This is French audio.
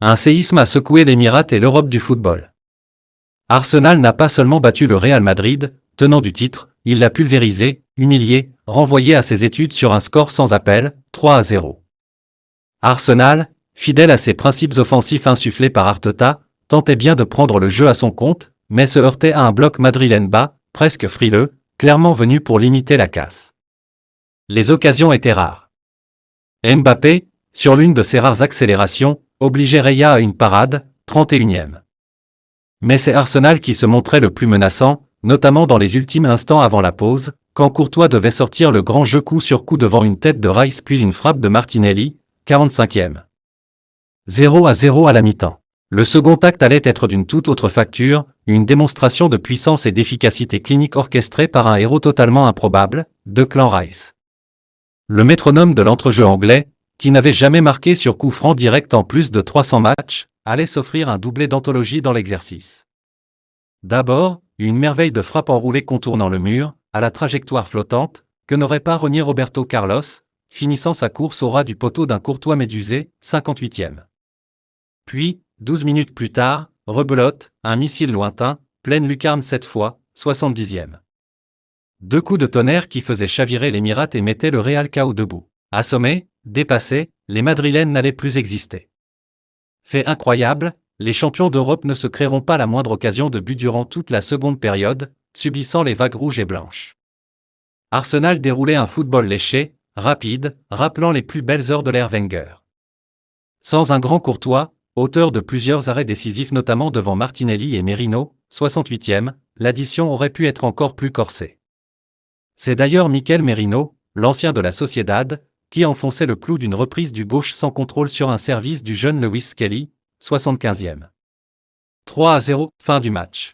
Un séisme a secoué l'Émirat et l'Europe du football. Arsenal n'a pas seulement battu le Real Madrid, tenant du titre, il l'a pulvérisé, humilié, renvoyé à ses études sur un score sans appel, 3-0. Arsenal, fidèle à ses principes offensifs insufflés par Arteta, tentait bien de prendre le jeu à son compte, mais se heurtait à un bloc madrilène bas, presque frileux, clairement venu pour limiter la casse. Les occasions étaient rares. Mbappé, sur l'une de ses rares accélérations, obligeait Raya à une parade, 31e. Mais c'est Arsenal qui se montrait le plus menaçant, notamment dans les ultimes instants avant la pause, quand Courtois devait sortir le grand jeu coup sur coup devant une tête de Rice puis une frappe de Martinelli, 45e. 0-0 à la mi-temps. Le second acte allait être d'une toute autre facture, une démonstration de puissance et d'efficacité clinique orchestrée par un héros totalement improbable, Declan Rice. Le métronome de l'entrejeu anglais, qui n'avait jamais marqué sur coup franc direct en plus de 300 matchs, allait s'offrir un doublé d'anthologie dans l'exercice. D'abord, une merveille de frappe enroulée contournant le mur, à la trajectoire flottante, que n'aurait pas renié Roberto Carlos, finissant sa course au ras du poteau d'un Courtois médusé, 58e. Puis, 12 minutes plus tard, rebelote, un missile lointain, pleine lucarne cette fois, 70e. Deux coups de tonnerre qui faisaient chavirer l'Émirat et mettaient le Real KO debout. Assommés, dépassés, les Madrilènes n'allaient plus exister. Fait incroyable, les champions d'Europe ne se créeront pas la moindre occasion de but durant toute la seconde période, subissant les vagues rouges et blanches. Arsenal déroulait un football léché, rapide, rappelant les plus belles heures de l'ère Wenger. Sans un grand Courtois, auteur de plusieurs arrêts décisifs notamment devant Martinelli et Merino, 68e, l'addition aurait pu être encore plus corsée. C'est d'ailleurs Mikel Merino, l'ancien de la Sociedad, qui enfonçait le clou d'une reprise du gauche sans contrôle sur un service du jeune Lewis Skelly, 75e. 3-0, fin du match.